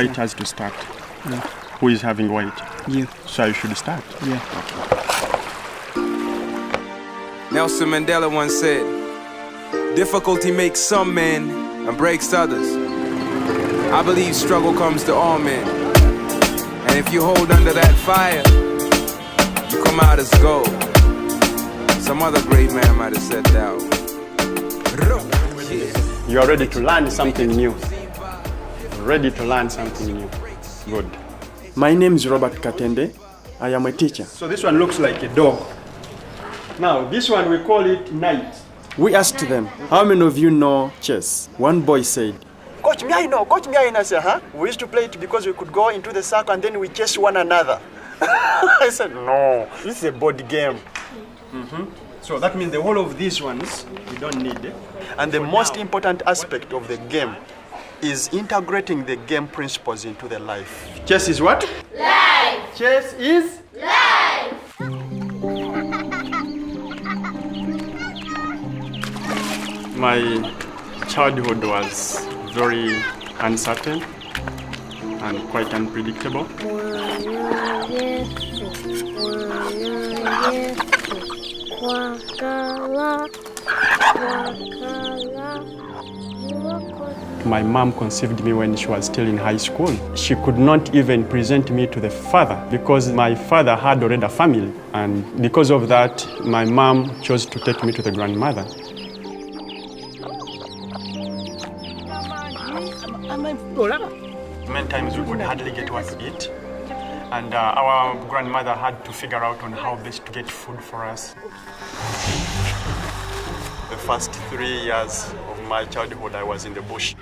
white has to start. Yeah. Who is having white? You. So you should start. Yeah. Nelson Mandela once said, difficulty makes some men and breaks others. I believe struggle comes to all men. And if you hold under that fire, you come out as gold. Some other great man might have said that. You are ready to learn something new. Ready to learn something new. Good. My name is Robert Katende. I am a teacher. So this one looks like a dog. Now, this one we call it knight. We asked them, how many of you know chess? One boy said, Coach, me I know. Coach, me I know. I said, huh? We used to play it because we could go into the circle and then we chase one another. I said, no, this is a board game. Mm-hmm. So that means the whole of these ones, we don't need it. And the most important aspect of the game is integrating the game principles into the life. Chess is what? Life! Chess is? Life! My childhood was very uncertain and quite unpredictable. My mom conceived me when she was still in high school. She could not even present me to the father because my father had already a family. And because of that, my mom chose to take me to the grandmother. Many times we could hardly get what to eat. And our grandmother had to figure out on how best to get food for us. The first 3 years of my childhood, I was in the bush.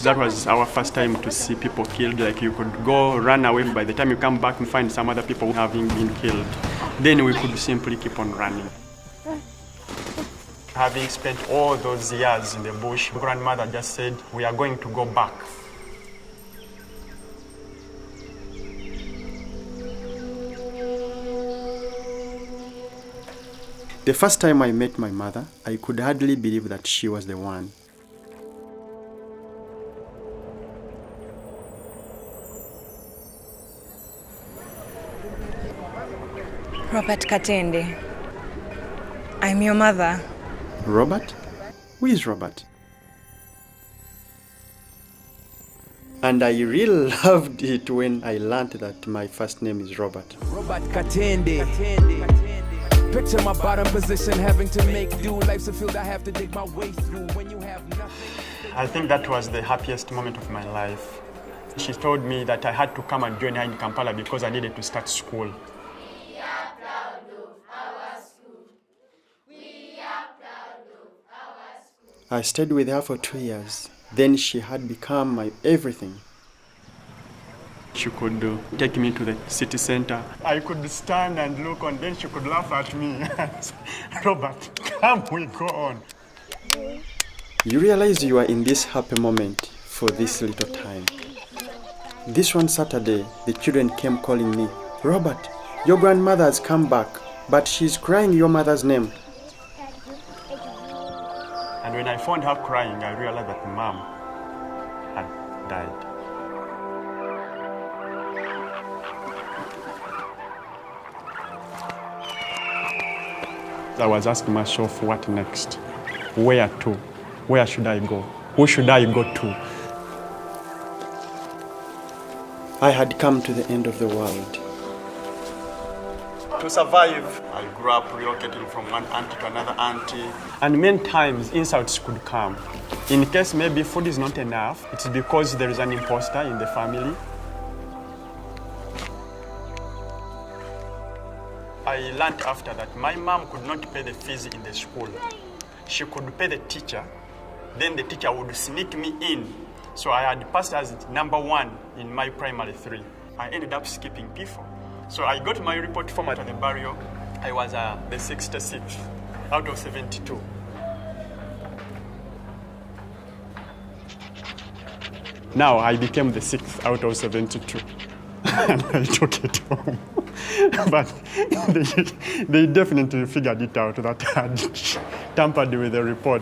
That was our first time to see people killed. Like you could go run away. By the time you come back and find some other people having been killed, then we could simply keep on running. Having spent all those years in the bush, grandmother just said, we are going to go back. The first time I met my mother, I could hardly believe that she was the one. Robert Katende, I'm your mother. Robert? Who is Robert? And I really loved it when I learned that my first name is Robert. Robert Katende. Picture my bottom position, having to make do. Life's a field I have to dig my way through. When you have nothing. I think that was the happiest moment of my life. She told me that I had to come and join her in Kampala because I needed to start school. We are proud of our school. We are proud of our school. I stayed with her for 2 years. Then she had become my everything. She could take me to the city center. I could stand and look and then she could laugh at me. Robert, come, we go on. You realize you are in this happy moment for this little time. This one Saturday, the children came calling me, Robert, your grandmother has come back, but she's crying your mother's name. And when I found her crying, I realized that Mom had died. I was asking myself, what next? Where to? Where should I go? Who should I go to? I had come to the end of the world. To survive, I grew up relocating from one auntie to another auntie. And many times insults could come. In case maybe food is not enough, it's because there is an imposter in the family. I learned after that my mom could not pay the fees in the school. She could pay the teacher, then the teacher would sneak me in. So I had passed as #1 in my primary 3. I ended up skipping P4. So I got my report format at the burial. I was the 66th out of 72. Now I became the 6th out of 72. And I took it home. But they definitely figured it out that I had tampered with the report.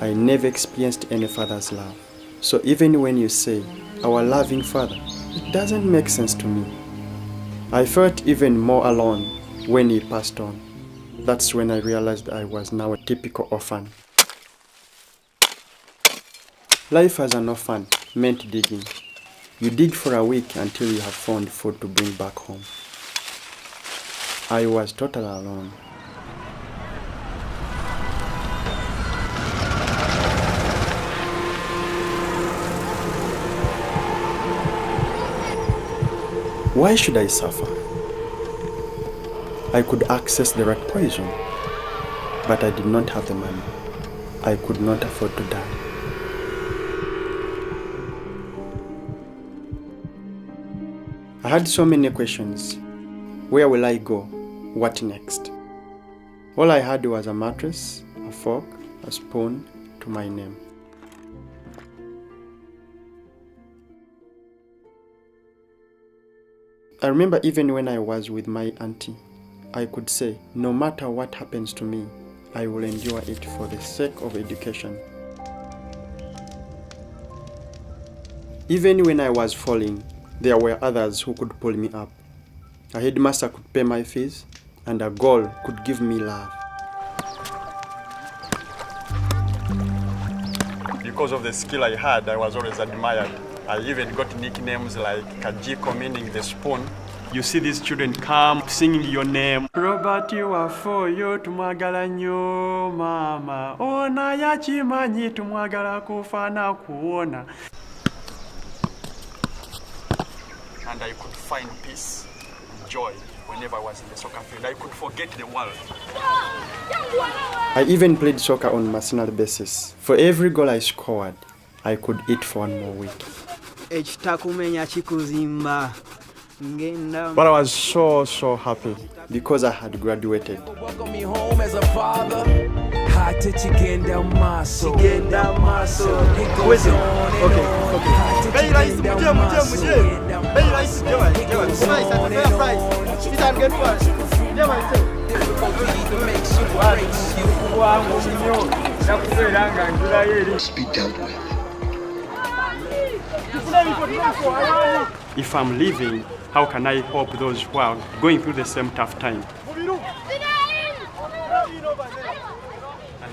I never experienced any father's love. So even when you say, our loving father, it doesn't make sense to me. I felt even more alone when he passed on. That's when I realized I was now a typical orphan. Life as an orphan meant digging. You dig for a week until you have found food to bring back home. I was totally alone. Why should I suffer? I could access the right poison, but I did not have the money. I could not afford to die. I had so many questions. Where will I go? What next? All I had was a mattress, a fork, a spoon to my name. I remember even when I was with my auntie, I could say, no matter what happens to me, I will endure it for the sake of education. Even when I was falling, there were others who could pull me up. A headmaster could pay my fees, and a girl could give me love. Because of the skill I had, I was always admired. I even got nicknames like Kajiko, meaning the spoon. You see these children come singing your name. Robert, you are for you, tumwagala nyo mama. Ona yachimanyi tumwagala kufana kuona. And I could find peace and joy whenever I was in the soccer field. I could forget the world. I even played soccer on a mercenary basis. For every goal I scored, I could eat for 1 more week. But I was so happy because I had graduated. If I'm leaving, how can I help those who are going through the same tough time?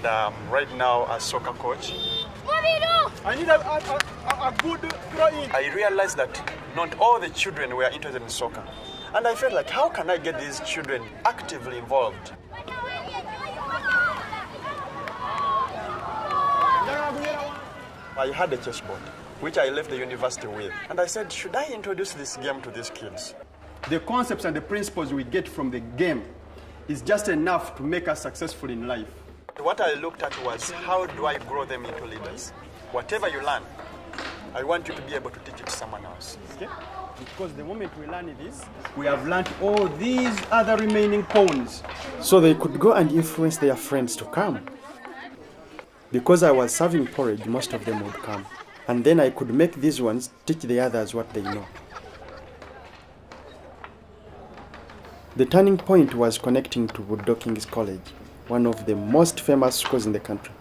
And right now, as soccer coach, I need a good throw-in. I realized that not all the children were interested in soccer. And I felt like, how can I get these children actively involved? I had a chessboard, which I left the university with. And I said, should I introduce this game to these kids? The concepts and the principles we get from the game is just enough to make us successful in life. What I looked at was, how do I grow them into leaders? Whatever you learn, I want you to be able to teach it to someone else. Okay? Because the moment we learn this, we have learned all these other remaining pawns. So they could go and influence their friends to come. Because I was serving porridge, most of them would come. And then I could make these ones teach the others what they know. The turning point was connecting to Woodrow King's College, one of the most famous schools in the country.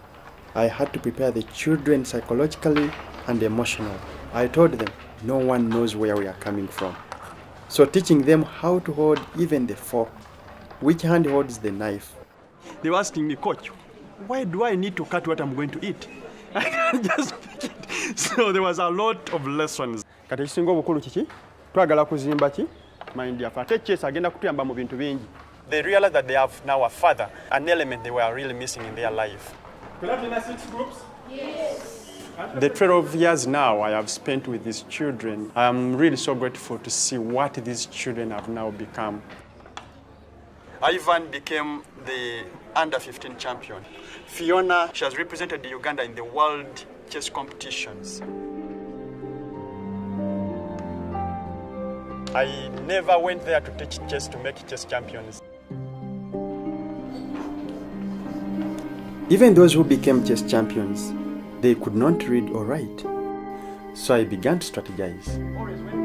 I had to prepare the children psychologically and emotionally. I told them, no one knows where we are coming from. So teaching them how to hold even the fork, which hand holds the knife. They were asking me, Coach, why do I need to cut what I'm going to eat? I can't just pick it. So there was a lot of lessons. Kati ekisinga obukulu kiki? Twagala kuzimba ki? Mind yaffe. Ate chess agenda kutuyamba mu bintu bingi. They realized that they have now a father, an element they were really missing in their life. Kuna 6 groups? Yes. The 12 years now I have spent with these children, I'm really so grateful to see what these children have now become. Ivan became the under-15 champion. Phiona, she has represented Uganda in the world chess competitions. I never went there to teach chess to make chess champions. Even those who became chess champions, they could not read or write. So I began to strategize.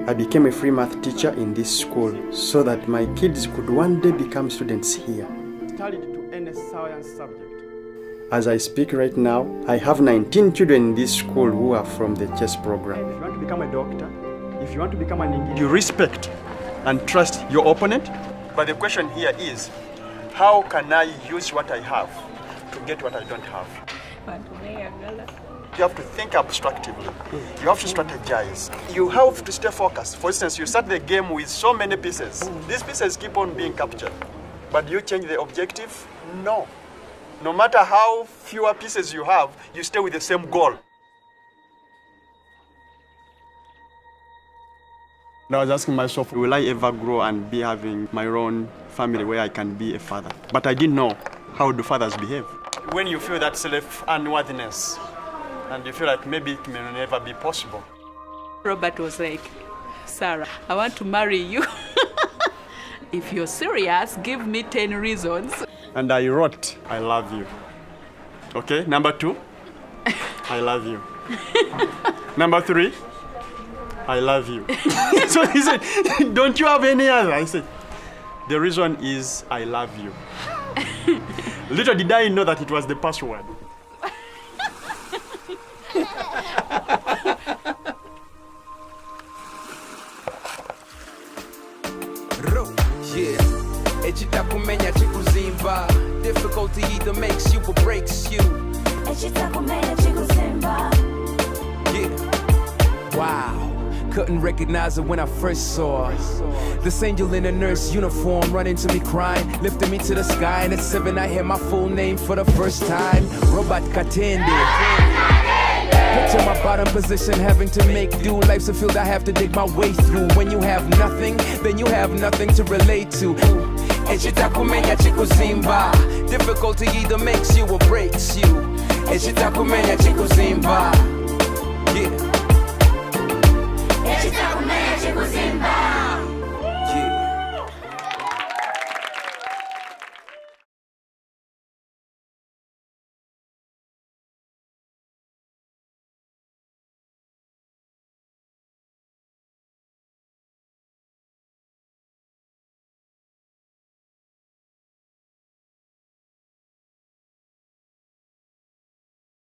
I became a free math teacher in this school so that my kids could one day become students here. Studied to any science subject. As I speak right now, I have 19 children in this school who are from the chess program. If you want to become a doctor, if you want to become an engineer, you respect and trust your opponent. But the question here is, how can I use what I have to get what I don't have? You have to think abstractively. You have to strategize. You have to stay focused. For instance, you start the game with so many pieces. These pieces keep on being captured. But do you change the objective? No. No matter how fewer pieces you have, you stay with the same goal. And I was asking myself, will I ever grow and be having my own family where I can be a father? But I didn't know how do fathers behave. When you feel that self-unworthiness, and you feel like maybe it may never be possible. Robert was like, Sarah, I want to marry you. If you're serious, give me 10 reasons. And I wrote, I love you. Okay, number 2, I love you. Number 3, I love you. So he said, don't you have any other? I said, the reason is I love you. Little did I know that it was the password. Difficulty either makes you or breaks you. Yeah. Wow. Couldn't recognize her when I first saw her. This angel in a nurse uniform running to me crying, lifting me to the sky. And at 7 I hear my full name for the first time. Robert Katende. Picture my bottom position, having to make do. Life's a field I have to dig my way through. When you have nothing, then you have nothing to relate to. Difficulty either makes you or breaks you.